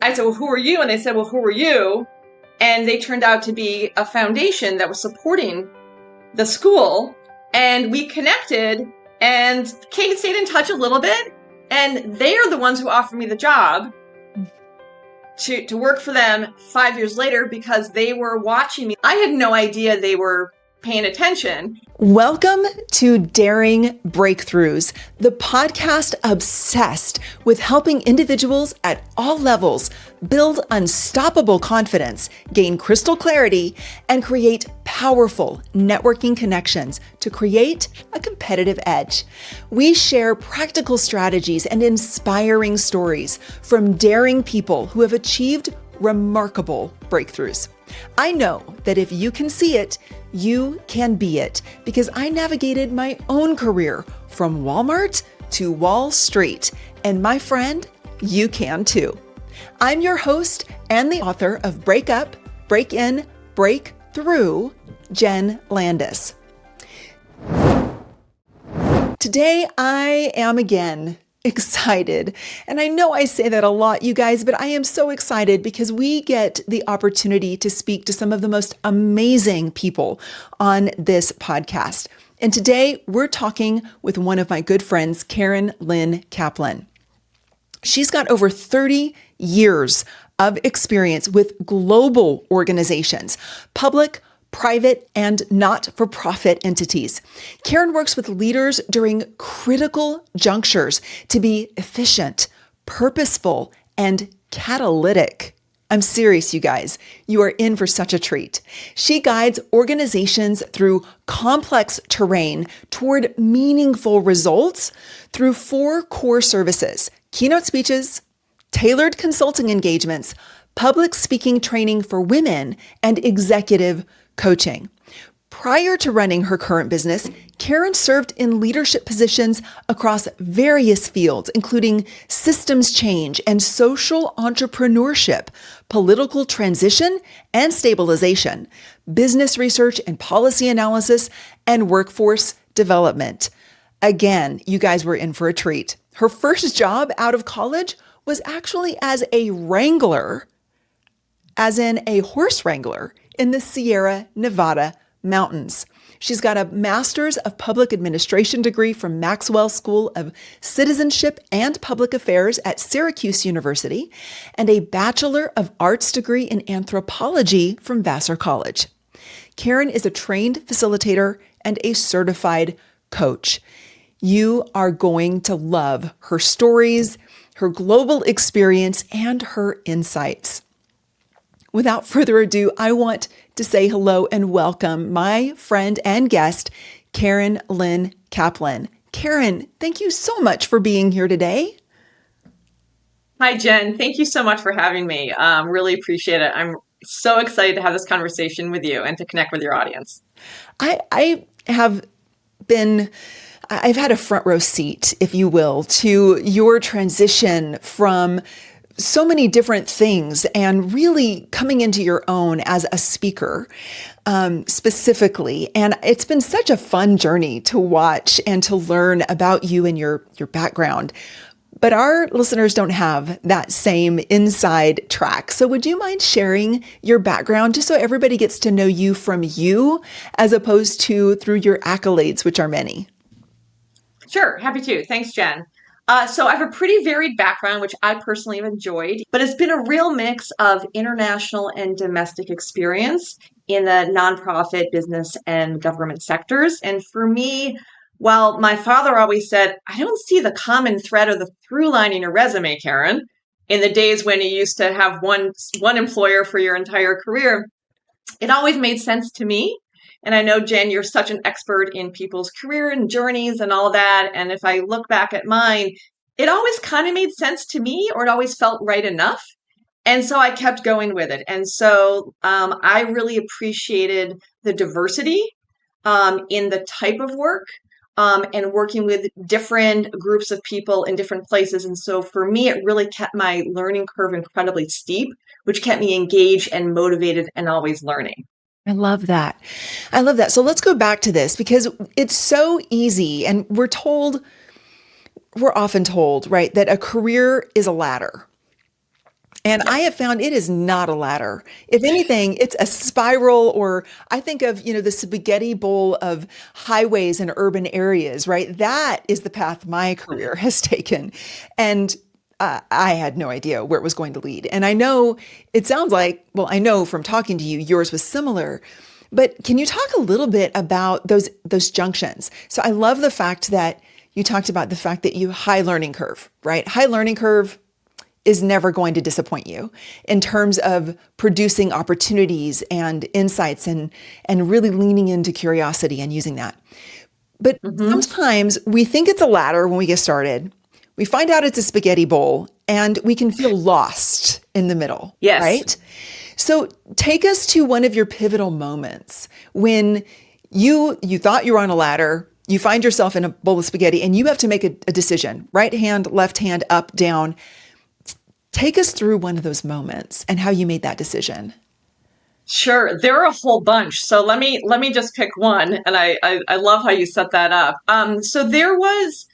I said, well, who are you? And they said, well, who are you? And they turned out to be a foundation that was supporting the school. And we connected, and Kate stayed in touch a little bit. And they are the ones who offered me the job to work for them 5 years later because they were watching me. I had no idea they were paying attention. Welcome to Daring Breakthroughs, the podcast obsessed with helping individuals at all levels build unstoppable confidence, gain crystal clarity, and create powerful networking connections to create a competitive edge. We share practical strategies and inspiring stories from daring people who have achieved remarkable breakthroughs. I know that if you can see it, you can be it, because I navigated my own career from Walmart to Wall Street. And my friend, you can too. I'm your host and the author of Break Up, Break In, Break Through, Jenn Landis. Today, I am again excited. And I know I say that a lot, you guys, but I am so excited because we get the opportunity to speak to some of the most amazing people on this podcast. And today we're talking with one of my good friends, Karen Lynn Kaplan. She's got over 30 years of experience with global organizations, public, private, and not-for-profit entities. Karen works with leaders during critical junctures to be efficient, purposeful, and catalytic. I'm serious, you guys. You are in for such a treat. She guides organizations through complex terrain toward meaningful results through 4 core services: keynote speeches, tailored consulting engagements, public speaking training for women, and executive coaching. Prior to running her current business, Karen served in leadership positions across various fields, including systems change and social entrepreneurship, political transition and stabilization, business research and policy analysis, and workforce development. Again, you guys were in for a treat. Her first job out of college was actually as a wrangler, as in a horse wrangler, in the Sierra Nevada mountains. She's got a Master's of Public Administration degree from Maxwell School of Citizenship and Public Affairs at Syracuse University, and a Bachelor of Arts degree in Anthropology from Vassar College. Karen is a trained facilitator and a certified coach. You are going to love her stories, her global experience, and her insights. Without further ado, I want to say hello and welcome my friend and guest, Karen Lynn Kaplan. Karen, thank you so much for being here today. Hi, Jen. Thank you so much for having me. Really appreciate it. I'm so excited to have this conversation with you and to connect with your audience. I've had a front row seat, if you will, to your transition from so many different things and really coming into your own as a speaker, specifically. And it's been such a fun journey to watch and to learn about you and your background. But our listeners don't have that same inside track. So would you mind sharing your background just so everybody gets to know you from you as opposed to through your accolades, which are many? Sure. Happy to. Thanks, Jen. So I have a pretty varied background, which I personally have enjoyed, but it's been a real mix of international and domestic experience in the nonprofit, business, and government sectors. And for me, while my father always said, I don't see the common thread or the through line in your resume, Karen, in the days when you used to have one employer for your entire career, it always made sense to me. And I know, Jen, you're such an expert in people's career and journeys and all that. And if I look back at mine, it always kind of made sense to me, or it always felt right enough. And so I kept going with it. And so I really appreciated the diversity in the type of work and working with different groups of people in different places. And so for me, it really kept my learning curve incredibly steep, which kept me engaged and motivated and always learning. I love that. I love that. So let's go back to this because it's so easy. And we're often told, right, that a career is a ladder. And I Yep. have found it is not a ladder. If anything, it's a spiral, or I think of, the spaghetti bowl of highways and urban areas, right? That is the path my career has taken. And I had no idea where it was going to lead. And I know it sounds like, well, I know from talking to you, yours was similar. But can you talk a little bit about those junctions? So I love the fact that you talked about the fact that you high learning curve, right? High learning curve is never going to disappoint you in terms of producing opportunities and insights and really leaning into curiosity and using that. But Hmm. sometimes we think it's a ladder when we get started. We find out it's a spaghetti bowl and we can feel lost in the middle, Yes. right? So take us to one of your pivotal moments when you thought you were on a ladder, you find yourself in a bowl of spaghetti and you have to make a decision, right hand, left hand, up, down. Take us through one of those moments and how you made that decision. Sure. There are a whole bunch. So let me just pick one, and I love how you set that up. So there was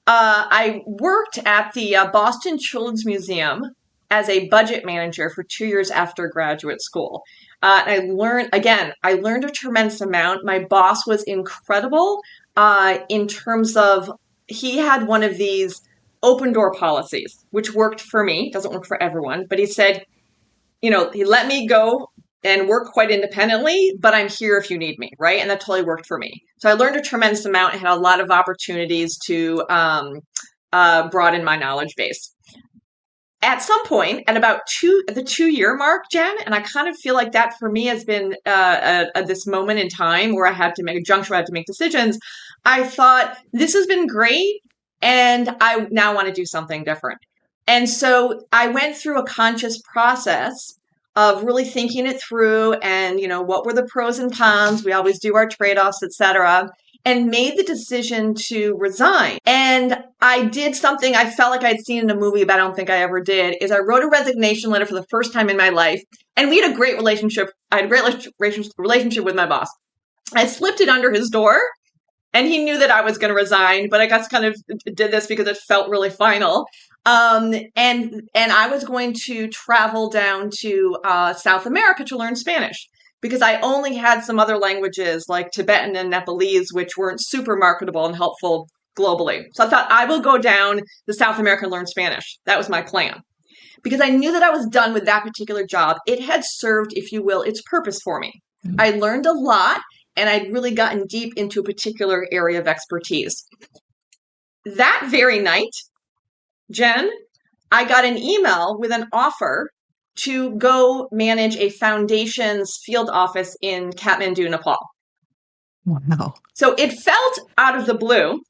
I worked at the Boston Children's Museum as a budget manager for 2 years after graduate school. I learned a tremendous amount. My boss was incredible in terms of he had one of these open door policies, which worked for me, doesn't work for everyone, but he said, he let me go and work quite independently, but I'm here if you need me, right? And that totally worked for me. So I learned a tremendous amount and had a lot of opportunities to broaden my knowledge base. At some point, at about the 2 year mark, Jen, and I kind of feel like that for me has been this moment in time where I had to make a juncture, where I had to make decisions. I thought this has been great, and I now want to do something different. And so I went through a conscious process of really thinking it through, and what were the pros and cons. We always do our trade-offs, etc., and made the decision to resign. And I did something I felt like I'd seen in a movie, but I don't think I ever did, is I wrote a resignation letter for the first time in my life. And we had a great relationship. I had a great relationship with my boss. I slipped it under his door, and he knew that I was going to resign, but I guess kind of did this because it felt really final. And I was going to travel down to South America to learn Spanish because I only had some other languages like Tibetan and Nepalese, which weren't super marketable and helpful globally. So I thought I will go down to South America and learn Spanish. That was my plan because I knew that I was done with that particular job. It had served, if you will, its purpose for me. I learned a lot and I'd really gotten deep into a particular area of expertise. That very night, Jen, I got an email with an offer to go manage a foundation's field office in Kathmandu, Nepal. Wow. So it felt out of the blue,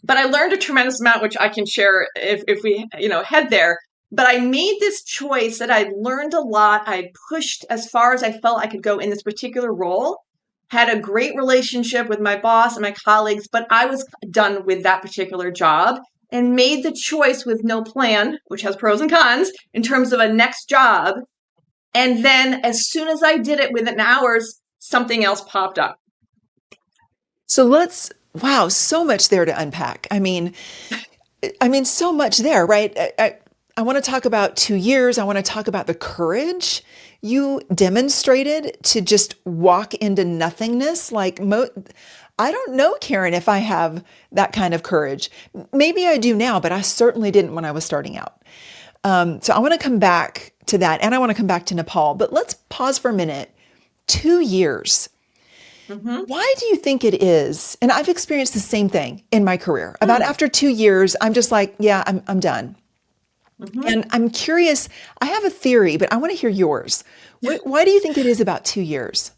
but I learned a tremendous amount, which I can share if we, head there. But I made this choice that I'd learned a lot. I'd pushed as far as I felt I could go in this particular role, had a great relationship with my boss and my colleagues, but I was done with that particular job and made the choice with no plan, which has pros and cons in terms of a next job. And then as soon as I did it within hours, something else popped up. So wow, so much there to unpack. I mean, so much there, right? I want to talk about 2 years. I want to talk about the courage you demonstrated to just walk into nothingness. I don't know, Karen, if I have that kind of courage. Maybe I do now, but I certainly didn't when I was starting out. So I want to come back to that, and I want to come back to Nepal. But let's pause for a minute. 2 years. Mm-hmm. Why do you think it is? And I've experienced the same thing in my career. About Mm-hmm. after 2 years, I'm just like, yeah, I'm done. And I'm curious, I have a theory, but I want to hear yours. Why do you think it is about 2 years?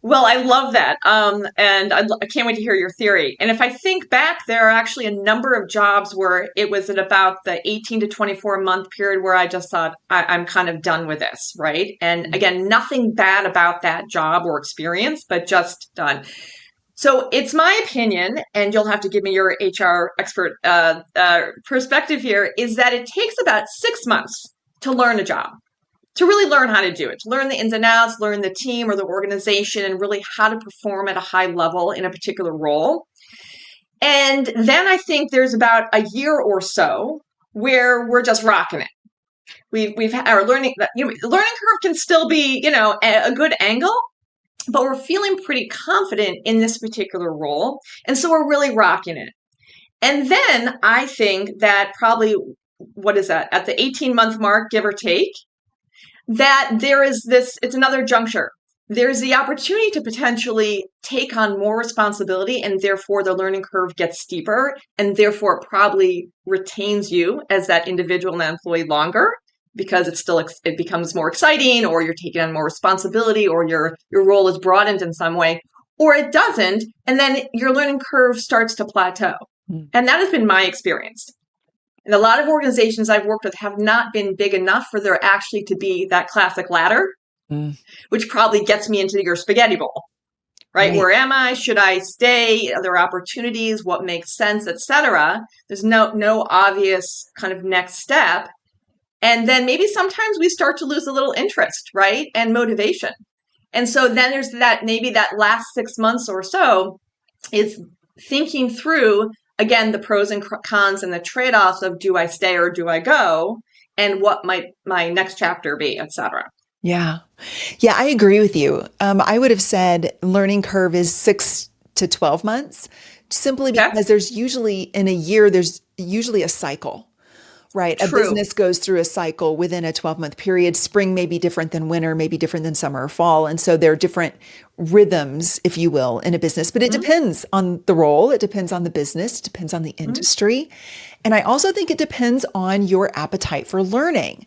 Well, I love that. And I can't wait to hear your theory. And if I think back, there are actually a number of jobs where it was at about the 18 to 24-month period where I just thought, I'm kind of done with this, right? And again, nothing bad about that job or experience, but just done. So it's my opinion, and you'll have to give me your HR expert perspective here, is that it takes about 6 months to learn a job, to really learn how to do it, to learn the ins and outs, learn the team or the organization, and really how to perform at a high level in a particular role. And then I think there's about a year or so where we're just rocking it. we've our learning, the learning curve can still be, a good angle, but we're feeling pretty confident in this particular role. And so we're really rocking it. And then I think that probably, what is that, at the 18-month mark, give or take, that there is this, it's another juncture. There's the opportunity to potentially take on more responsibility, and therefore the learning curve gets steeper, and therefore it probably retains you as that individual and that employee longer, because it becomes more exciting, or you're taking on more responsibility, or your role is broadened in some way, or it doesn't, and then your learning curve starts to plateau. And that has been my experience. And a lot of organizations I've worked with have not been big enough for there actually to be that classic ladder, which probably gets me into your spaghetti bowl, right? Where am I? Should I stay? Are there opportunities? What makes sense, etc.? There's no obvious kind of next step. And then maybe sometimes we start to lose a little interest, right? And motivation. And so then there's maybe that last 6 months or so is thinking through, again, the pros and cons and the trade-offs of, do I stay or do I go? And what might my next chapter be, etc. Yeah. Yeah, I agree with you. I would have said learning curve is 6 to 12 months, simply because there's usually a cycle, right? True. A business goes through a cycle within a 12-month period. Spring may be different than winter, may be different than summer or fall. And so there are different rhythms, if you will, in a business, but it depends on the role. It depends on the business. It depends on the industry. And I also think it depends on your appetite for learning,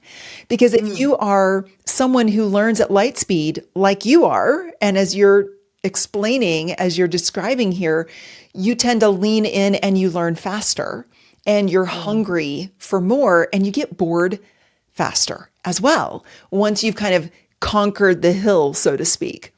because if you are someone who learns at light speed, like you are, and as you're explaining, as you're describing here, you tend to lean in and you learn faster, and you're hungry for more, and you get bored faster as well, once you've kind of conquered the hill, so to speak.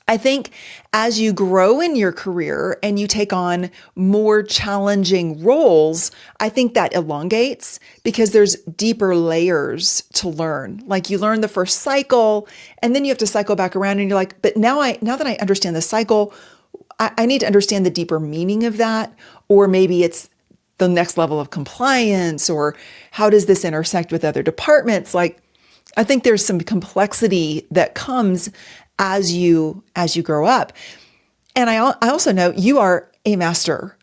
I think as you grow in your career and you take on more challenging roles, I think that elongates, because there's deeper layers to learn. Like, you learn the first cycle, and then you have to cycle back around, and you're like, but now that I understand the cycle, I need to understand the deeper meaning of that. Or maybe it's the next level of compliance, or how does this intersect with other departments? Like, I think there's some complexity that comes as you grow up. And I also know you are a master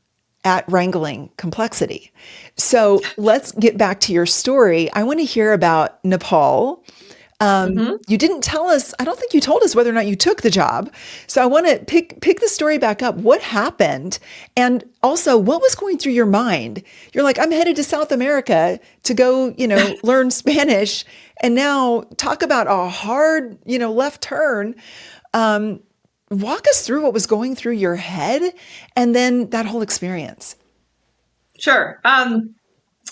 at wrangling complexity. So let's get back to your story. I want to hear about Nepal. You didn't tell us, I don't think you told us whether or not you took the job. So I want to pick the story back up. What happened? And also, what was going through your mind? You're like, I'm headed to South America to go, learn Spanish. And now talk about a hard, left turn. Walk us through what was going through your head, and then that whole experience. Sure.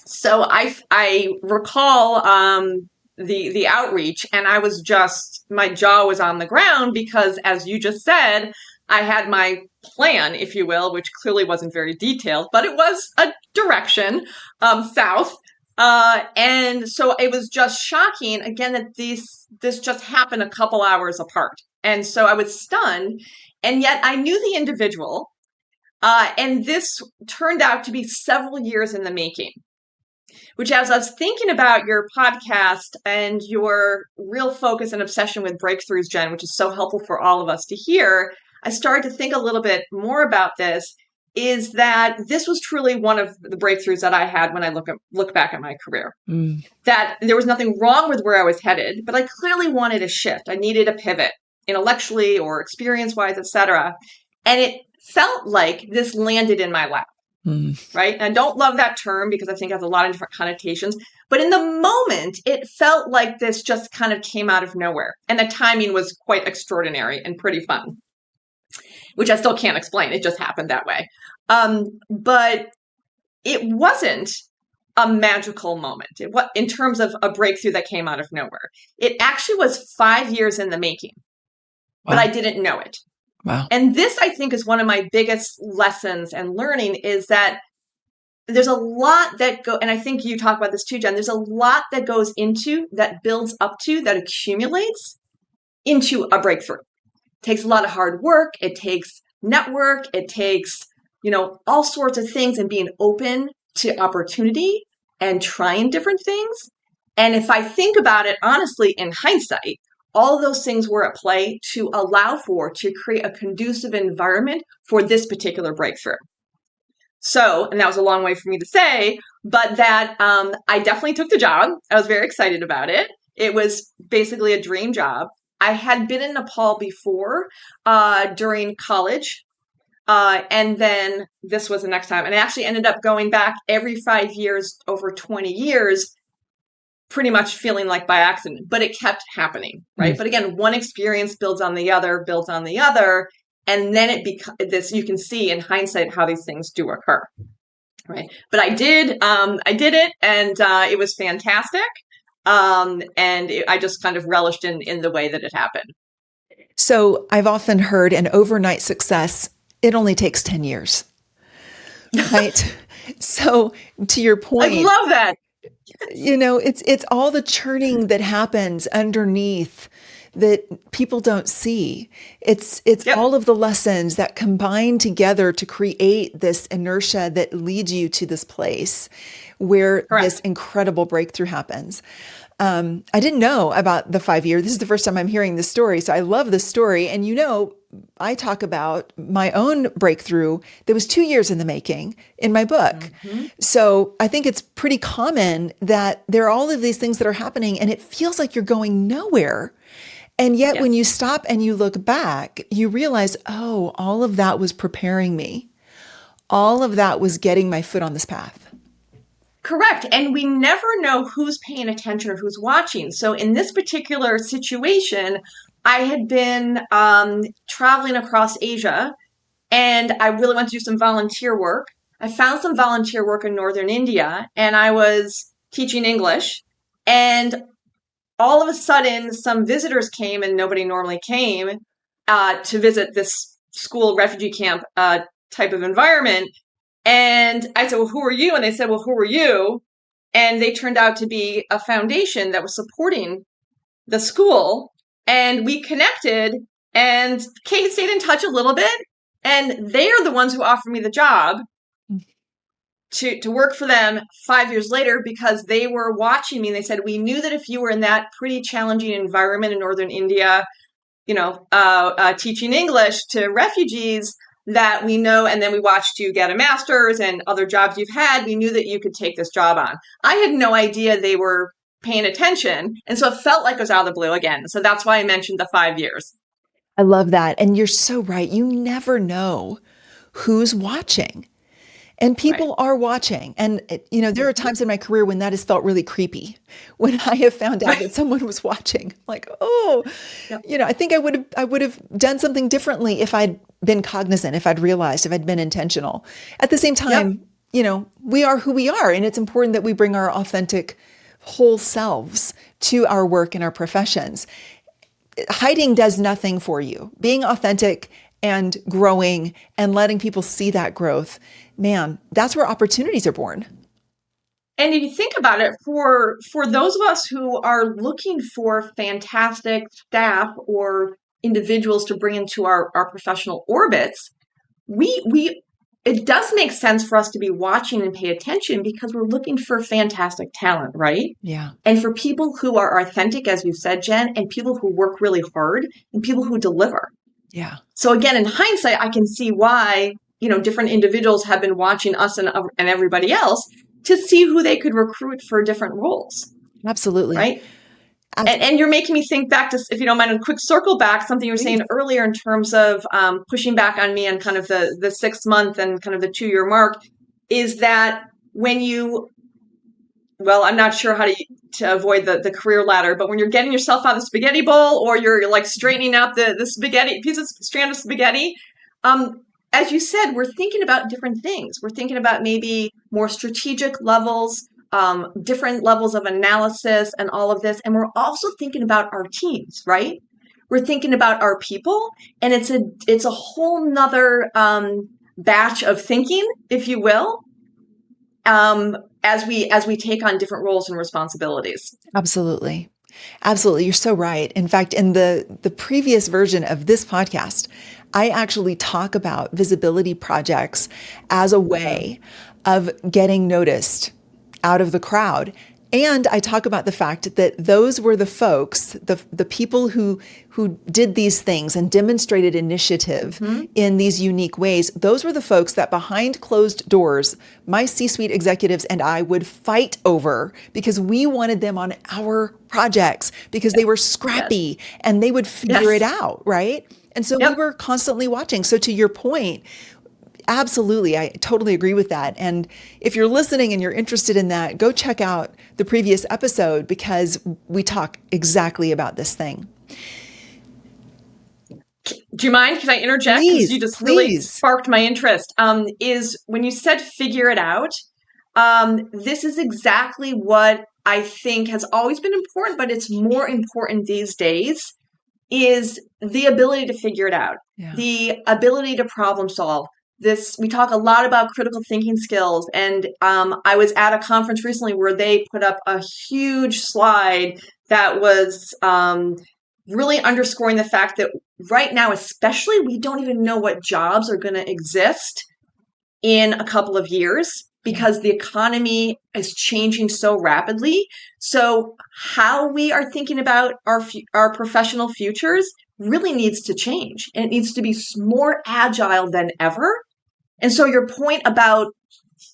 So I recall the outreach, and my jaw was on the ground, because, as you just said, I had my plan, if you will, which clearly wasn't very detailed, but it was a direction south. And so it was just shocking, again, that this just happened a couple hours apart. And so I was stunned, and yet I knew the individual, and this turned out to be several years in the making. Which, as I was thinking about your podcast and your real focus and obsession with breakthroughs, Jenn, which is so helpful for all of us to hear, I started to think a little bit more about this, is that this was truly one of the breakthroughs that I had when I look back at my career. That there was nothing wrong with where I was headed, but I clearly wanted a shift. I needed a pivot, intellectually or experience-wise, etc. And it felt like this landed in my lap. Right? And I don't love that term, because I think it has a lot of different connotations. But in the moment, it felt like this just kind of came out of nowhere. And the timing was quite extraordinary and pretty fun, which I still can't explain. It just happened that way. But it wasn't a magical moment in terms of a breakthrough that came out of nowhere. It actually was 5 years in the making, but I didn't know it. Wow. And this, I think, is one of my biggest lessons and learning, is that there's a lot that and I think you talk about this too, Jenn, there's a lot that goes into, that builds up to, that accumulates into a breakthrough. It takes a lot of hard work. It takes network. It takes, all sorts of things, and being open to opportunity and trying different things. And if I think about it honestly, in hindsight, all of those things were at play to allow for, to create a conducive environment for this particular breakthrough. So, and that was a long way for me to say, but that I definitely took the job. I was very excited about it. It was basically a dream job. I had been in Nepal before during college. And then this was the next time. And I actually ended up going back every 5 years, over 20 years, pretty much feeling like by accident, but it kept happening, right? Mm. But again, one experience builds on the other, builds on the other. And then it becomes this, you can see in hindsight how these things do occur, right? But I did it, and it was fantastic. I just kind of relished in the way that it happened. So I've often heard an overnight success, it only takes 10 years, right? So to your I point, love that. it's all the churning that happens underneath that people don't see. It's Yep. all of the lessons that combine together to create this inertia that leads you to this place where this Correct. incredible breakthrough happens. I didn't know about the 5 year. This is the first time I'm hearing this story. So I love this story. And I talk about my own breakthrough that was 2 years in the making in my book. Hmm. So I think it's pretty common that there are all of these things that are happening and it feels like you're going nowhere. And yet when you Yes. stop and you look back, you realize, oh, all of that was preparing me. All of that was getting my foot on this path. Correct. And we never know who's paying attention or who's watching. So in this particular situation, I had been traveling across Asia, and I really wanted to do some volunteer work. I found some volunteer work in northern India, and I was teaching English. And all of a sudden, some visitors came, and nobody normally came to visit this school refugee camp type of environment. And I said, well, who are you? And they said, well, who are you? And they turned out to be a foundation that was supporting the school. And we connected, and Kate stayed in touch a little bit. And they are the ones who offered me the job to work for them 5 years later, because they were watching me and they said, we knew that if you were in that pretty challenging environment in northern India, teaching English to refugees, that we know, and then we watched you get a master's and other jobs you've had, we knew that you could take this job on. I had no idea they were paying attention. And so it felt like it was out of the blue again. So that's why I mentioned the 5 years. I love that. And you're so right. You never know who's watching. And Right. people are watching. And, there are times in my career when that has felt really creepy. When I have found out that someone was watching, like, oh, Yep. I think I would have done something differently if I'd been cognizant, if I'd realized, if I'd been intentional. At the same Yep. time, we are who we are. And it's important that we bring our authentic whole selves to our work and our professions. Hiding does nothing for you. Being authentic and growing and letting people see that growth, man, that's where opportunities are born. And if you think about it, for those of us who are looking for fantastic staff or individuals to bring into our professional orbits, we it does make sense for us to be watching and pay attention, because we're looking for fantastic talent, right? Yeah. And for people who are authentic, as you said, Jen, and people who work really hard and people who deliver. Yeah. So again, in hindsight, I can see why, different individuals have been watching us and everybody else to see who they could recruit for different roles, Absolutely. right? And you're making me think back to, if you don't mind, a quick circle back, something you were saying Please. earlier in terms of pushing back on me on kind of the 6 month and kind of the 2 year mark, is that when well, I'm not sure how to avoid the career ladder, but when you're getting yourself out of the spaghetti bowl, or you're like straightening out the spaghetti, strand of spaghetti, as you said, we're thinking about different things. We're thinking about maybe more strategic levels, different levels of analysis and all of this. And we're also thinking about our teams, right? We're thinking about our people, and it's a whole nother batch of thinking, if you will, as we take on different roles and responsibilities. Absolutely. Absolutely. You're so right. In fact, in the previous version of this podcast, I actually talk about visibility projects as a way of getting noticed out of the crowd And I talk about the fact that those were the folks, the people who did these things and demonstrated initiative Hmm. in these unique ways. Those were the folks that behind closed doors, my C-suite executives and I would fight over because we wanted them on our projects because they were Yes. scrappy and they would figure it Yes. out, right? And so we Yep. were constantly watching. So to your point, absolutely. I totally agree with that. And if you're listening and you're interested in that, go check out the previous episode because we talk exactly about this thing. Do you mind? Can I interject? Because you Please, just really please. sparked my interest. Is when you said figure it out, this is exactly what I think has always been important, but it's more important these days, is the ability to figure it out, Yeah. the ability to problem solve. This, we talk a lot about critical thinking skills, and I was at a conference recently where they put up a huge slide that was really underscoring the fact that right now, especially, we don't even know what jobs are going to exist in a couple of years Yeah. because the economy is changing so rapidly. So how we are thinking about our professional futures really needs to change, and it needs to be more agile than ever. And so your point about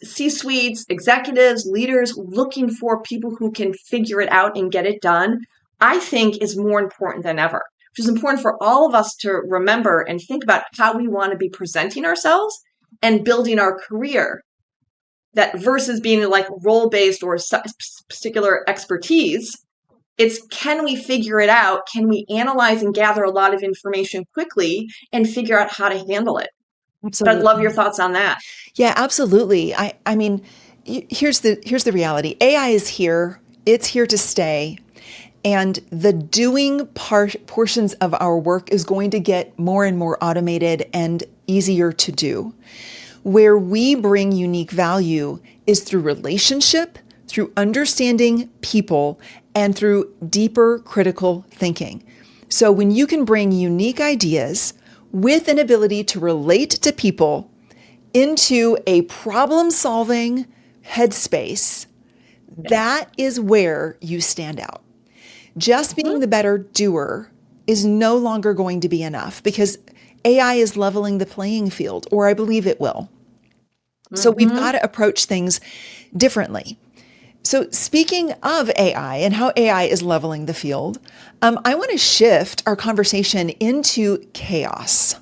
C-suites, executives, leaders looking for people who can figure it out and get it done, I think is more important than ever, which is important for all of us to remember and think about how we want to be presenting ourselves and building our career, that versus being like role-based or particular expertise. It's, can we figure it out? Can we analyze and gather a lot of information quickly and figure out how to handle it? But I'd love your Absolutely. thoughts on that. Yeah, absolutely. I mean, here's the reality. AI is here. It's here to stay. And the doing portions of our work is going to get more and more automated and easier to do. Where we bring unique value is through relationship, through understanding people, and through deeper critical thinking. So when you can bring unique ideas with an ability to relate to people into a problem solving headspace, that is where you stand out. Just being Mhm. the better doer is no longer going to be enough because AI is leveling the playing field, or I believe it will. So we've got Mhm. to approach things differently. So, speaking of AI and how AI is leveling the field, I want to shift our conversation into chaos.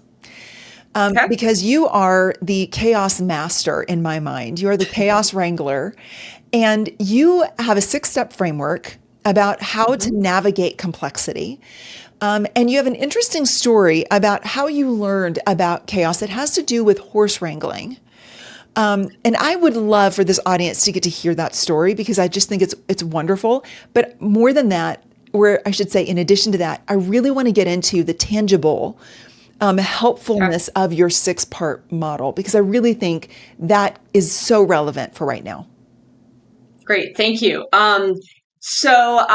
Okay. Because you are the chaos master in my mind. You are the chaos wrangler, and you have a 6-step framework about how to Mhm. navigate complexity. And you have an interesting story about how you learned about chaos that has to do with horse wrangling. And I would love for this audience to get to hear that story because I just think it's wonderful. But more than that, or I should say, in addition to that, I really want to get into the tangible Okay. helpfulness of your 6-part model because I really think that is so relevant for right now. Great. Thank you. So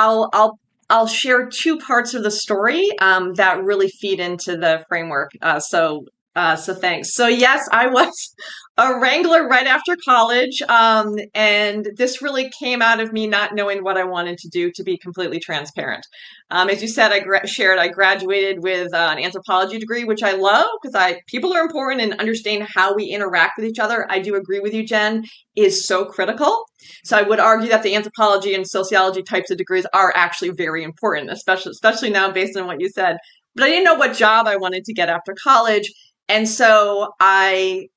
I'll share two parts of the story that really feed into the framework. So thanks. So yes, I was a wrangler right after college, and this really came out of me not knowing what I wanted to do. To be completely transparent, as you said, I graduated with an anthropology degree, which I love because I people are important and understanding how we interact with each other. I do agree with you, Jen, is so critical. So I would argue that the anthropology and sociology types of degrees are actually very important, especially now based on what you said. But I didn't know what job I wanted to get after college. And so I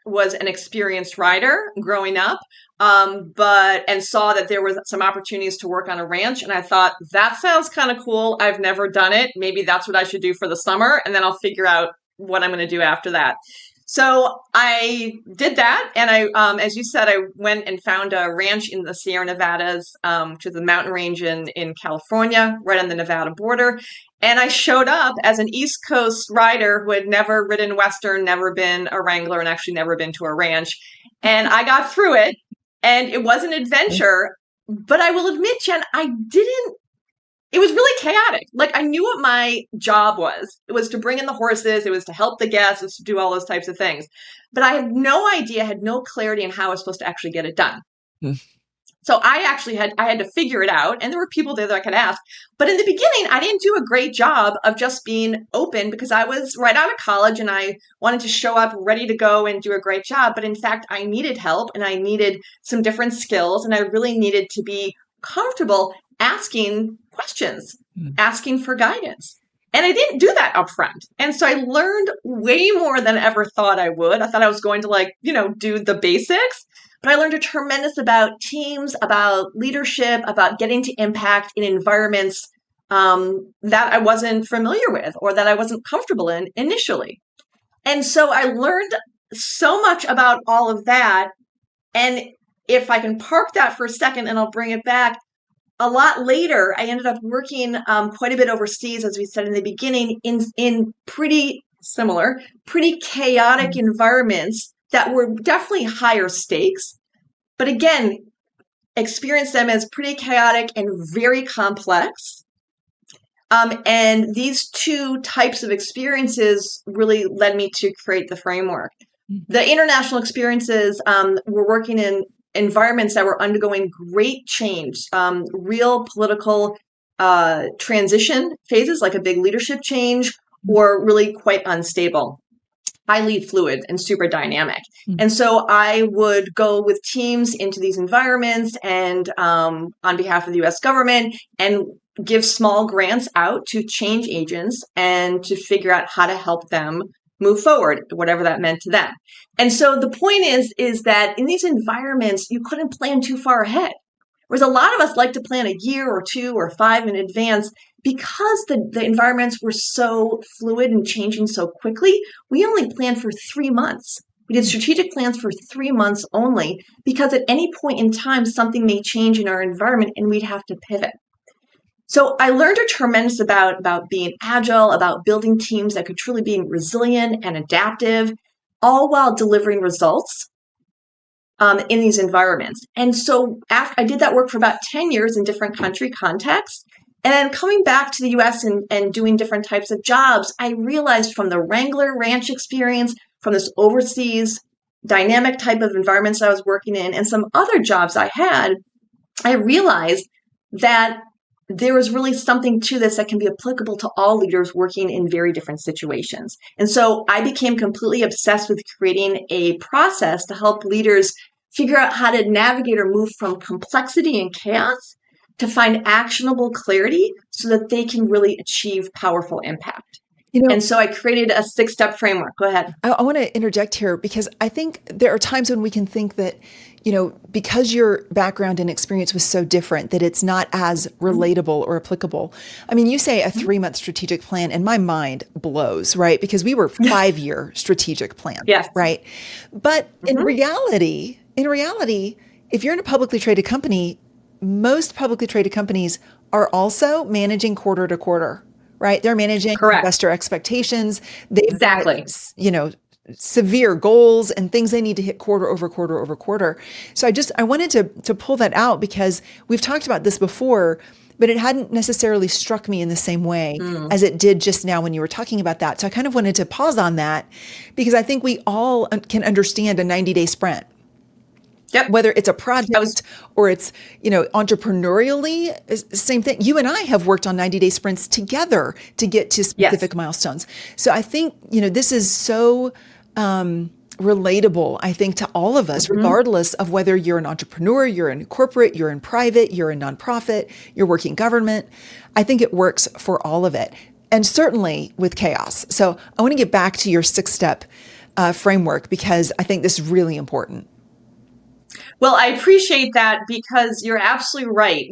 was an experienced writer growing up, but and saw that there was some opportunities to work on a ranch, and I thought that sounds kind of cool. I've never done it. Maybe that's what I should do for the summer, and then I'll figure out what I'm going to do after that. So I did that, and as you said, I went and found a ranch in the Sierra Nevadas, which is a mountain range in California, right on the Nevada border. And I showed up as an East Coast rider who had never ridden Western, never been a wrangler, and actually never been to a ranch. And I got through it, and it was an adventure. But I will admit, Jen, I didn't it was really chaotic. Like, I knew what my job was. It was to bring in the horses, it was to help the guests, it was to do all those types of things. But I had no idea, had no clarity in how I was supposed to actually get it done. So I had to figure it out, and there were people there that I could ask. But in the beginning, I didn't do a great job of just being open because I was right out of college and I wanted to show up ready to go and do a great job. But in fact, I needed help and I needed some different skills, and I really needed to be comfortable asking questions, asking for guidance. And I didn't do that up front. And so I learned way more than I ever thought I would. I thought I was going to do the basics, but I learned a tremendous about teams, about leadership, about getting to impact in environments that I wasn't familiar with or that I wasn't comfortable in initially. And so I learned so much about all of that. And if I can park that for a second and I'll bring it back, a lot later, I ended up working quite a bit overseas, as we said in the beginning, in pretty similar, pretty chaotic environments that were definitely higher stakes. But again, experienced them as pretty chaotic and very complex. And these two types of experiences really led me to create the framework. The international experiences were working in environments that were undergoing great change, real political transition phases, like a big leadership change, or really quite unstable, highly fluid and super dynamic. And so I would go with teams into these environments and on behalf of the US government and give small grants out to change agents and to figure out how to help them move forward, whatever that meant to them. And so the point is that in these environments, you couldn't plan too far ahead. Whereas a lot of us like to plan a year or 2 or 5 in advance because the environments were so fluid and changing so quickly. We only planned for 3 months. We did strategic plans for 3 months only because at any point in time, something may change in our environment and we'd have to pivot. So I learned a tremendous about being agile, about building teams that could truly be resilient and adaptive, all while delivering results in these environments. And so after I did that work for about 10 years in different country contexts, and then coming back to the US and doing different types of jobs, I realized from the Wrangler ranch experience, from this overseas dynamic type of environments I was working in, and some other jobs I had, I realized that there was really something to this that can be applicable to all leaders working in very different situations. And so I became completely obsessed with creating a process to help leaders figure out how to navigate or move from complexity and chaos to find actionable clarity so that they can really achieve powerful impact. And so I created a 6-step framework. Go ahead. I want to interject here because I think there are times when we can think that, because your background and experience was so different that it's not as relatable or applicable. I mean, you say a 3-month strategic plan and my mind blows, right? Because we were 5-year strategic plan, yes, right? But in reality, if you're in a publicly traded company, most publicly traded companies are also managing quarter to quarter. Right? They're managing investor expectations. They've got, severe goals and things they need to hit quarter over quarter over quarter. So I wanted to pull that out because we've talked about this before, but it hadn't necessarily struck me in the same way as it did just now when you were talking about that. So I kind of wanted to pause on that because I think we all can understand a 90-day sprint. Yep. Whether it's a project or it's, entrepreneurially, same thing. You and I have worked on 90-day sprints together to get to specific milestones. So I think, this is so relatable, I think, to all of us, regardless of whether you're an entrepreneur, you're in corporate, you're in private, you're in nonprofit, you're working government. I think it works for all of it. And certainly with chaos. So I want to get back to your 6-step framework because I think this is really important. Well, I appreciate that because you're absolutely right.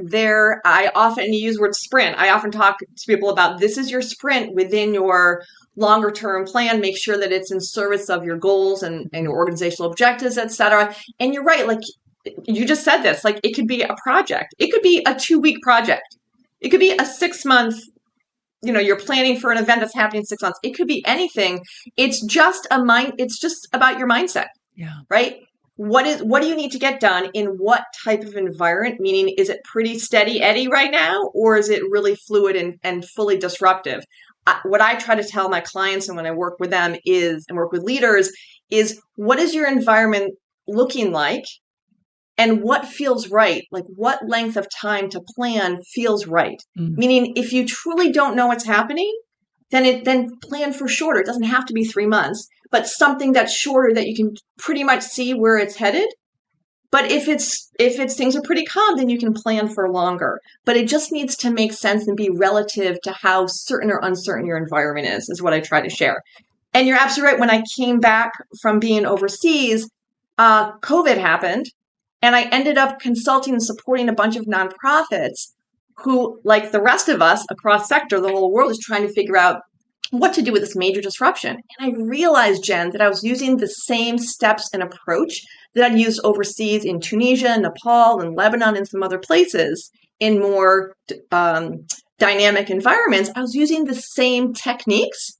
I often use the word sprint. I often talk to people about this is your sprint within your longer term plan. Make sure that it's in service of your goals and your organizational objectives, et cetera. And you're right. Like you just said this, like it could be a project. It could be a 2-week project. It could be a 6-month, you're planning for an event that's happening in 6 months. It could be anything. It's just about your mindset. Yeah. Right. What do you need to get done in what type of environment? Meaning, is it pretty steady Eddie right now, or is it really fluid and fully disruptive? What I try to tell my clients and when I work with them and work with leaders is what is your environment looking like and what feels right, like what length of time to plan feels right. Mm. Meaning, if you truly don't know what's happening, then plan for shorter. It doesn't have to be 3 months, but something that's shorter that you can pretty much see where it's headed. But if it's things are pretty calm, then you can plan for longer. But it just needs to make sense and be relative to how certain or uncertain your environment is what I try to share. And you're absolutely right. When I came back from being overseas, COVID happened, and I ended up consulting and supporting a bunch of nonprofits who, like the rest of us across sector, the whole world is trying to figure out what to do with this major disruption. And I realized, Jen, that I was using the same steps and approach that I'd used overseas in Tunisia, Nepal, and Lebanon, and some other places in more dynamic environments. I was using the same techniques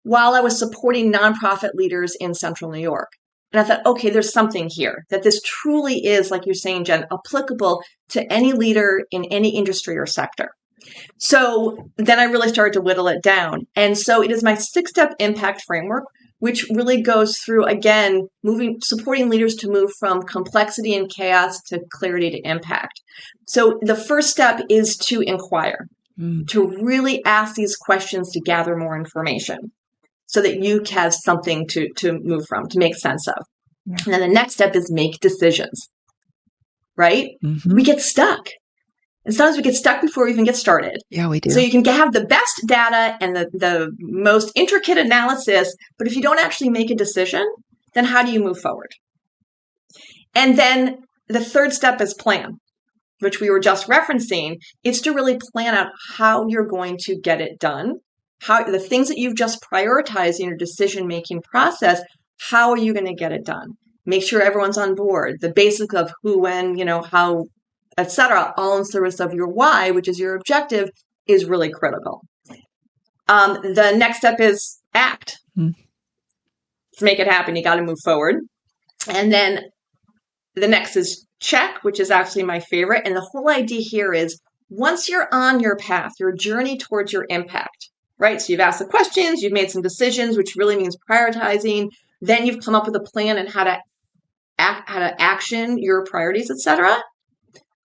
while I was supporting nonprofit leaders in central New York. And I thought, okay, there's something here, that this truly is, like you're saying, Jen, applicable to any leader in any industry or sector. So then I really started to whittle it down. And so it is my 6-step impact framework, which really goes through, again, supporting leaders to move from complexity and chaos to clarity to impact. So the first step is to inquire, to really ask these questions to gather more information so that you have something to move from, to make sense of. Yeah. And then the next step is make decisions, right? Mm-hmm. We get stuck. And sometimes we get stuck before we even get started. Yeah, we do. So you can have the best data and the most intricate analysis, but if you don't actually make a decision, then how do you move forward? And then the third step is plan, which we were just referencing. It's to really plan out how you're going to get it done. How the things that you've just prioritized in your decision-making process, how are you going to get it done? Make sure everyone's on board. The basics of who, when, how, etc., all in service of your why, which is your objective, is really critical. The next step is act. To make it happen, you got to move forward. And then the next is check, which is actually my favorite. And the whole idea here is once you're on your path, your journey towards your impact, right? So you've asked the questions, you've made some decisions, which really means prioritizing. Then you've come up with a plan and how to action your priorities, etc.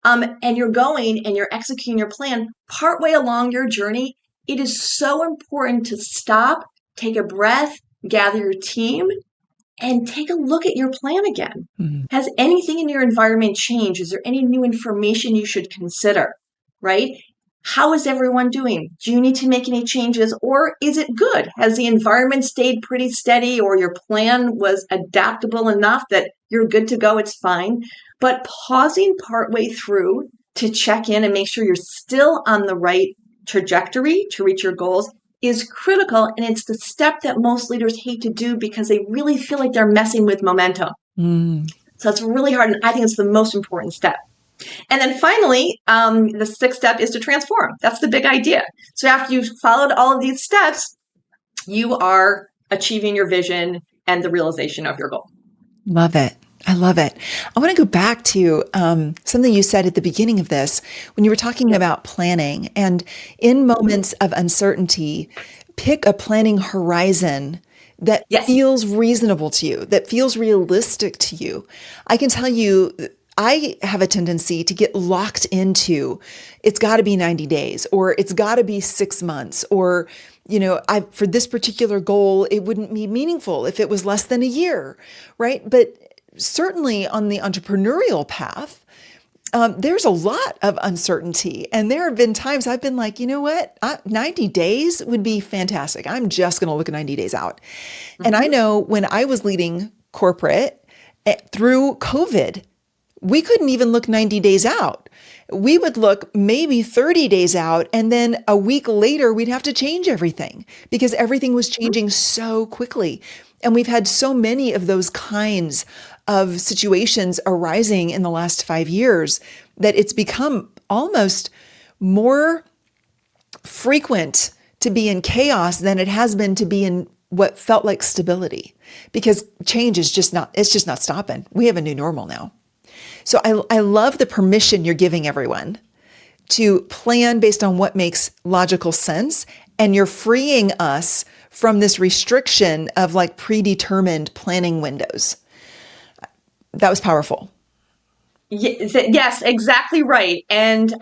And you're going and you're executing your plan. Partway along your journey, it is so important to stop, take a breath, gather your team, and take a look at your plan again. Mm-hmm. Has anything in your environment changed? Is there any new information you should consider, right? How is everyone doing? Do you need to make any changes, or is it good? Has the environment stayed pretty steady, or your plan was adaptable enough that you're good to go? It's fine. But pausing partway through to check in and make sure you're still on the right trajectory to reach your goals is critical. And it's the step that most leaders hate to do because they really feel like they're messing with momentum. So it's really hard. And I think it's the most important step. And then finally, the 6th step is to transform. That's the big idea. So after you've followed all of these steps, you are achieving your vision and the realization of your goal. Love it. I love it. I want to go back to something you said at the beginning of this when you were talking about planning. And in moments of uncertainty, pick a planning horizon that feels reasonable to you, that feels realistic to you. I can tell you, I have a tendency to get locked into, it's got to be 90 days, or it's got to be 6 months, or, for this particular goal, it wouldn't be meaningful if it was less than a year, right? But certainly on the entrepreneurial path, there's a lot of uncertainty. And there have been times I've been like, 90 days would be fantastic. I'm just going to look at 90 days out. Mm-hmm. And I know when I was leading corporate through COVID, we couldn't even look 90 days out. We would look maybe 30 days out, and then a week later, we'd have to change everything because everything was changing so quickly. And we've had so many of those kinds of situations arising in the last 5 years that it's become almost more frequent to be in chaos than it has been to be in what felt like stability, because change is just not stopping. We have a new normal now. So I love the permission you're giving everyone to plan based on what makes logical sense. And you're freeing us from this restriction of like predetermined planning windows. That was powerful. Yes, exactly right. And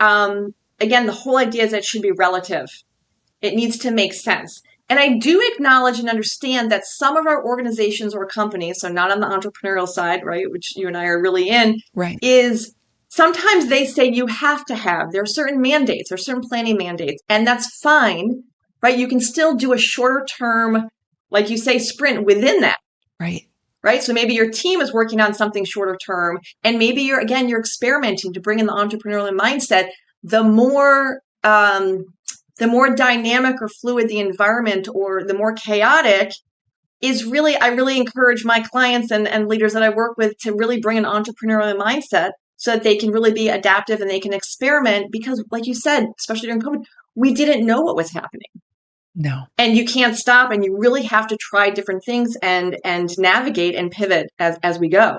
again, the whole idea is that it should be relative. It needs to make sense. And I do acknowledge and understand that some of our organizations or companies, so not on the entrepreneurial side, right, which you and I are really in, Right. is sometimes they say you have to have, there are certain mandates, there are certain planning mandates, and that's fine, right? You can still do a shorter term, like you say, sprint within that. Right. Right. So maybe your team is working on something shorter term, and maybe you're experimenting to bring in the entrepreneurial mindset. The more, the more dynamic or fluid the environment or the more chaotic is really, I really encourage my clients and leaders that I work with to really bring an entrepreneurial mindset so that they can really be adaptive and they can experiment because like you said, especially during COVID, we didn't know what was happening. No. And you can't stop and you really have to try different things and navigate and pivot as we go.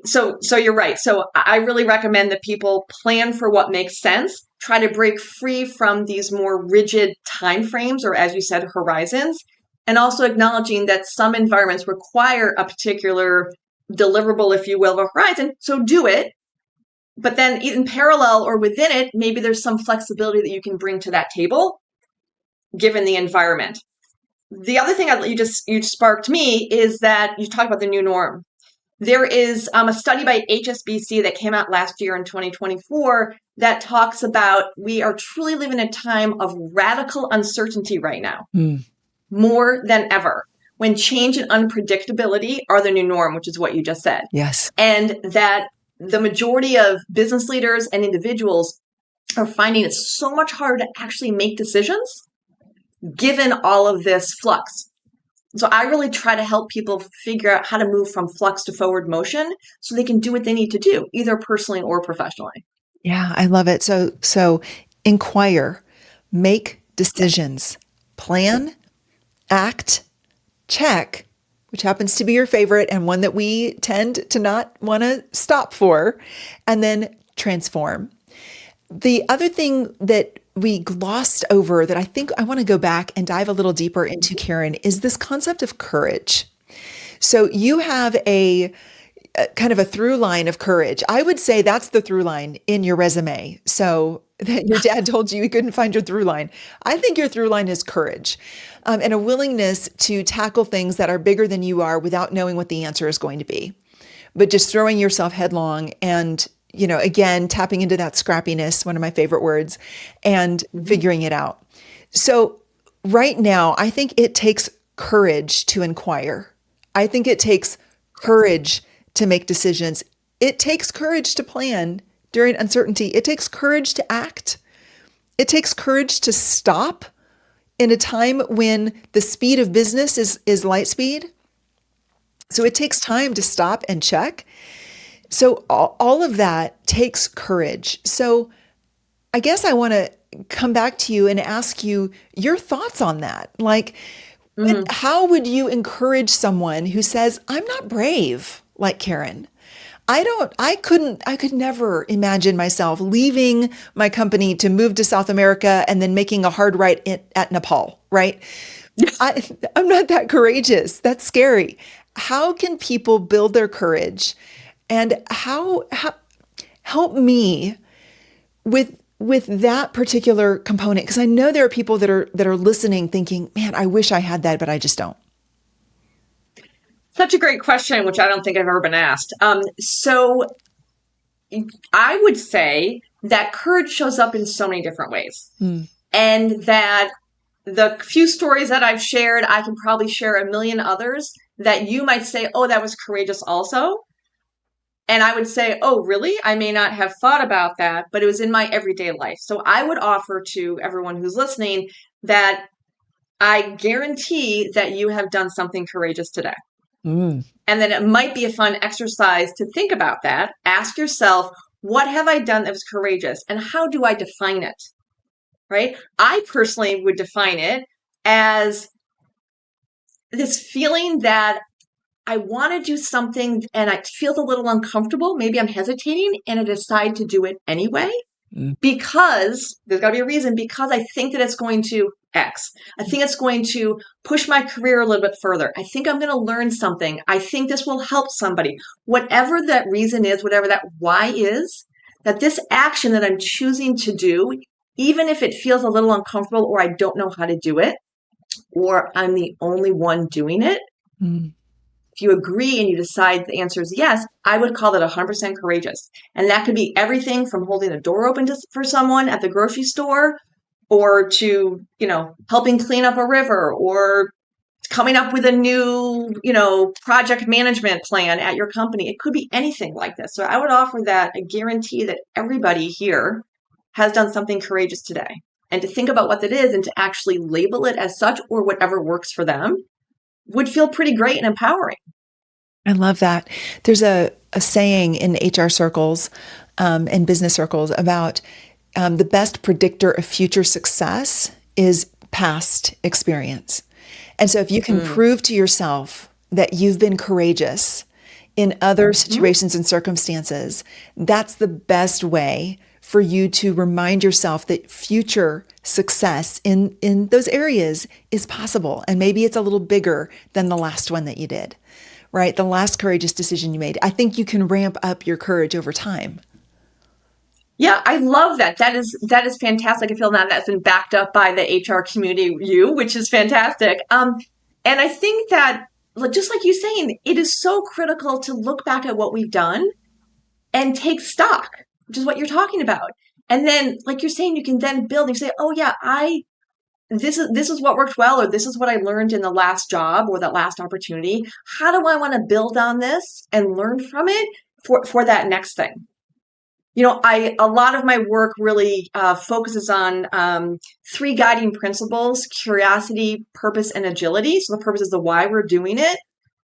So you're right. So I really recommend that people plan for what makes sense, try to break free from these more rigid timeframes or as you said, horizons, and also acknowledging that some environments require a particular deliverable, if you will, of a horizon. So do it. But then in parallel or within it, maybe there's some flexibility that you can bring to that table given the environment. The other thing you sparked me is that you talk about the new norm. There is a study by HSBC that came out last year in 2024 that talks about we are truly living a time of radical uncertainty right now, more than ever, when change and unpredictability are the new norm, which is what you just said. Yes. And that the majority of business leaders and individuals are finding it so much harder to actually make decisions given all of this flux. So I really try to help people figure out how to move from flux to forward motion so they can do what they need to do, either personally or professionally. Yeah, I love it. So inquire, make decisions, plan, act, check, which happens to be your favorite and one that we tend to not want to stop for, and then transform. The other thing that we glossed over that I think I want to go back and dive a little deeper into, Karen, is this concept of courage. So you have a kind of a through line of courage. I would say that's the through line in your resume. So that your dad told you couldn't find your through line. I think your through line is courage, and a willingness to tackle things that are bigger than you are without knowing what the answer is going to be, but just throwing yourself headlong and, again, tapping into that scrappiness, one of my favorite words, and figuring it out. So right now, I think it takes courage to inquire. I think it takes courage to make decisions. It takes courage to plan during uncertainty. It takes courage to act. It takes courage to stop in a time when the speed of business is light speed. So it takes time to stop and check. So all of that takes courage. So I guess I want to come back to you and ask you your thoughts on that. Like, how would you encourage someone who says, I'm not brave like Karen? I could never imagine myself leaving my company to move to South America and then making a hard right at Nepal, right? I'm not that courageous. That's scary. How can people build their courage? And how help me with that particular component? Because I know there are people that are listening thinking, man, I wish I had that, but I just don't. Such a great question, which I don't think I've ever been asked. So I would say that courage shows up in so many different ways. And that the few stories that I've shared, I can probably share a million others that you might say, oh, that was courageous also. And I would say, oh, really? I may not have thought about that, but it was in my everyday life. So I would offer to everyone who's listening that I guarantee that you have done something courageous today. And then it might be a fun exercise to think about that. Ask yourself, what have I done that was courageous? And how do I define it? Right? I personally would define it as this feeling that I want to do something and I feel a little uncomfortable. Maybe I'm hesitating and I decide to do it anyway. because there's got to be a reason, because I think that it's going to X. I think it's going to push my career a little bit further. I think I'm going to learn something. I think this will help somebody. Whatever that reason is, whatever that why is, that this action that I'm choosing to do, even if it feels a little uncomfortable or I don't know how to do it, or I'm the only one doing it, if you agree and you decide the answer is yes, I would call that 100% courageous. And that could be everything from holding a door open for someone at the grocery store, or to, helping clean up a river, or coming up with a new, project management plan at your company. It could be anything like this. So I would offer that I guarantee that everybody here has done something courageous today. And to think about what that is and to actually label it as such or whatever works for them would feel pretty great and empowering. I love that. There's a saying in HR circles and business circles about the best predictor of future success is past experience. And so if you can prove to yourself that you've been courageous in other situations and circumstances, that's the best way for you to remind yourself that future success in those areas is possible. And maybe it's a little bigger than the last one that you did, right? The last courageous decision you made. I think you can ramp up your courage over time. Yeah, I love that. That is fantastic. I feel now that's been backed up by the HR community, which is fantastic. And I think that, just like you're saying, it is so critical to look back at what we've done and take stock, which is what you're talking about. And then, like you're saying, you can then build and say, oh yeah, this is what worked well, or this is what I learned in the last job or that last opportunity. How do I want to build on this and learn from it for that next thing? A lot of my work really focuses on 3 guiding principles: curiosity, purpose, and agility. So the purpose is the why we're doing it,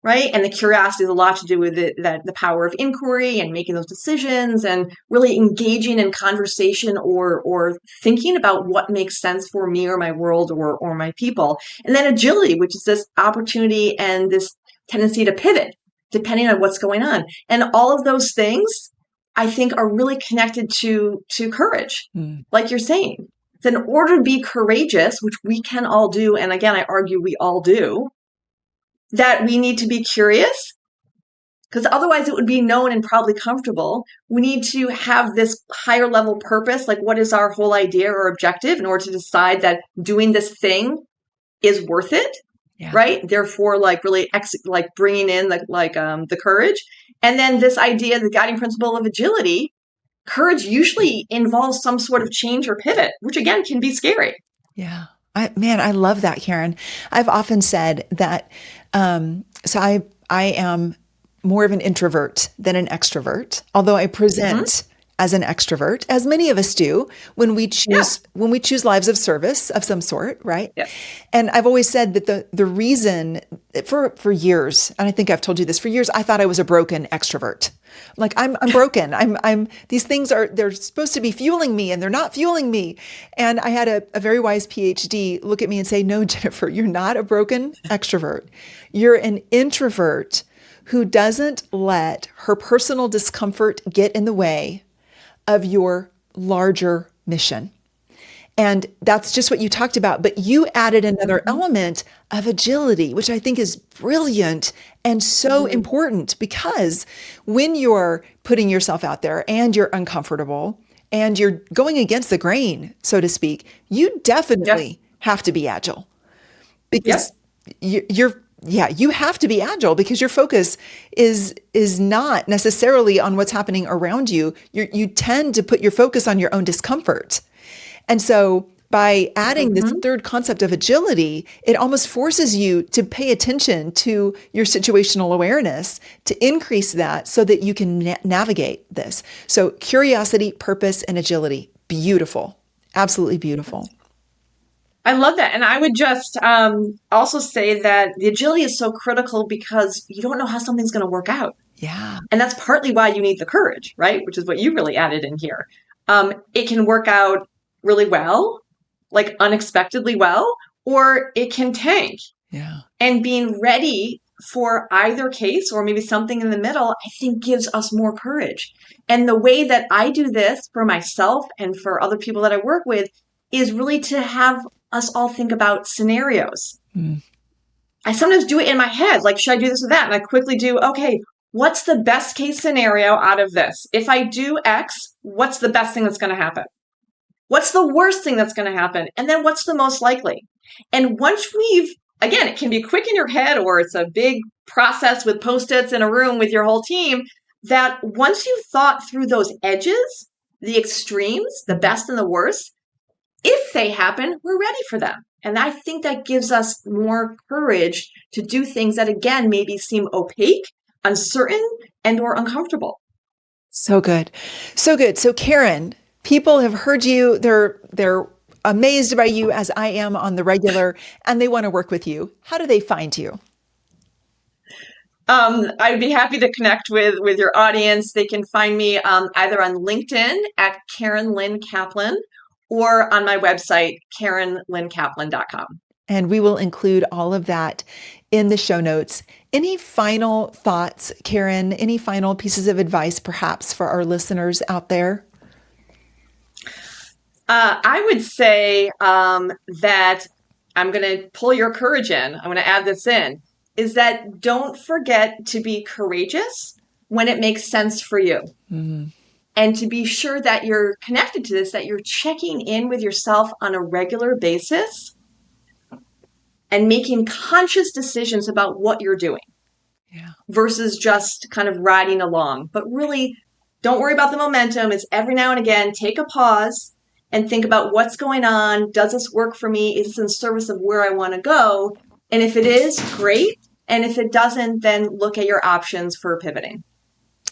right? And the curiosity has a lot to do with the power of inquiry and making those decisions and really engaging in conversation or thinking about what makes sense for me or my world or my people. And then agility, which is this opportunity and this tendency to pivot depending on what's going on. And all of those things, I think, are really connected to courage, like you're saying. So in order to be courageous, which we can all do, and again, I argue we all do, that we need to be curious, because otherwise it would be known and probably comfortable. We need to have this higher level purpose, like what is our whole idea or objective, in order to decide that doing this thing is worth it. Yeah. Right? Therefore, really bringing in the courage. And then this idea, the guiding principle of agility, courage usually involves some sort of change or pivot, which again can be scary. Yeah. I love that, Karen. I've often said that, so I am more of an introvert than an extrovert, although I present as an extrovert, as many of us do when we choose lives of service of some sort, right? Yeah. And I've always said that the reason for years, and I think I've told you this for years, I thought I was a broken extrovert. Like I'm broken. I'm these things they're supposed to be fueling me and they're not fueling me. And I had a very wise PhD look at me and say, no, Jennifer, you're not a broken extrovert. You're an introvert who doesn't let her personal discomfort get in the way of your larger mission. And that's just what you talked about. But you added another element of agility, which I think is brilliant and so important, because when you're putting yourself out there and you're uncomfortable and you're going against the grain, so to speak, you definitely have to be agile, because you have to be agile, because your focus is not necessarily on what's happening around you. You tend to put your focus on your own discomfort. And so by adding this third concept of agility, it almost forces you to pay attention to your situational awareness, to increase that so that you can navigate this. So curiosity, purpose, and agility. Beautiful. Absolutely beautiful. I love that. And I would just also say that the agility is so critical because you don't know how something's going to work out. Yeah. And that's partly why you need the courage, right? Which is what you really added in here. It can work out really well, like unexpectedly well, or it can tank. Yeah. And being ready for either case or maybe something in the middle, I think gives us more courage. And the way that I do this for myself and for other people that I work with is really to have us all think about scenarios. Mm. I sometimes do it in my head, like, should I do this or that? And I quickly do, okay, what's the best case scenario out of this? If I do X, what's the best thing that's going to happen? What's the worst thing that's going to happen? And then what's the most likely? And once again, it can be quick in your head or it's a big process with Post-its in a room with your whole team, that once you've thought through those edges, the extremes, the best and the worst, if they happen, we're ready for them. And I think that gives us more courage to do things that, again, maybe seem opaque, uncertain, and or uncomfortable. So good. So good. So Karen, people have heard you. They're amazed by you, as I am on the regular, and they want to work with you. How do they find you? I'd be happy to connect with your audience. They can find me either on LinkedIn at Karen Lynn Kaplan or on my website, KarenLynnKaplan.com. And we will include all of that in the show notes. Any final thoughts, Karen? Any final pieces of advice, perhaps, for our listeners out there? I would say that I'm going to pull your courage in. I'm going to add this in, is that don't forget to be courageous when it makes sense for you. Mm-hmm. And to be sure that you're connected to this, that you're checking in with yourself on a regular basis and making conscious decisions about what you're doing versus just kind of riding along. But really, don't worry about the momentum. It's every now and again, take a pause and think about what's going on. Does this work for me? Is this in service of where I want to go? And if it is, great. And if it doesn't, then look at your options for pivoting.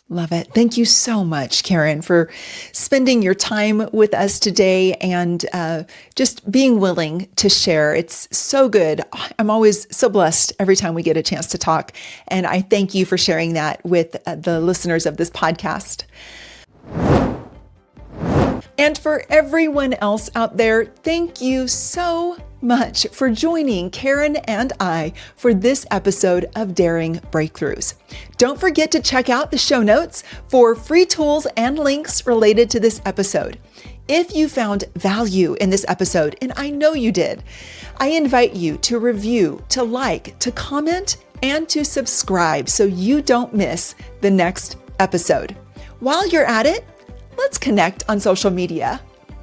Love it. Thank you so much, Karen, for spending your time with us today and just being willing to share. It's so good. I'm always so blessed every time we get a chance to talk. And I thank you for sharing that with the listeners of this podcast. And for everyone else out there, thank you so much for joining Karen and I for this episode of Daring Breakthroughs. Don't forget to check out the show notes for free tools and links related to this episode. If you found value in this episode, and I know you did, I invite you to review, to like, to comment, and to subscribe so you don't miss the next episode. While you're at it, let's connect on social media.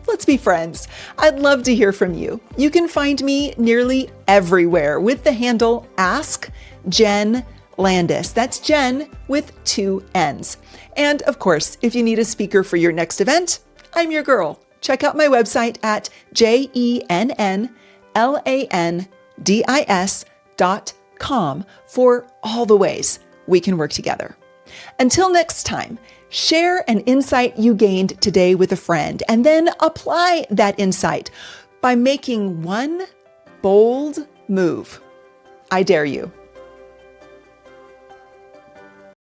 Let's be friends. I'd love to hear from you. You can find me nearly everywhere with the handle Ask Jenn Landis. That's Jenn with 2 N's. And of course, if you need a speaker for your next event, I'm your girl. Check out my website at JennLandis.com for all the ways we can work together. Until next time, share an insight you gained today with a friend, and then apply that insight by making one bold move. I dare you.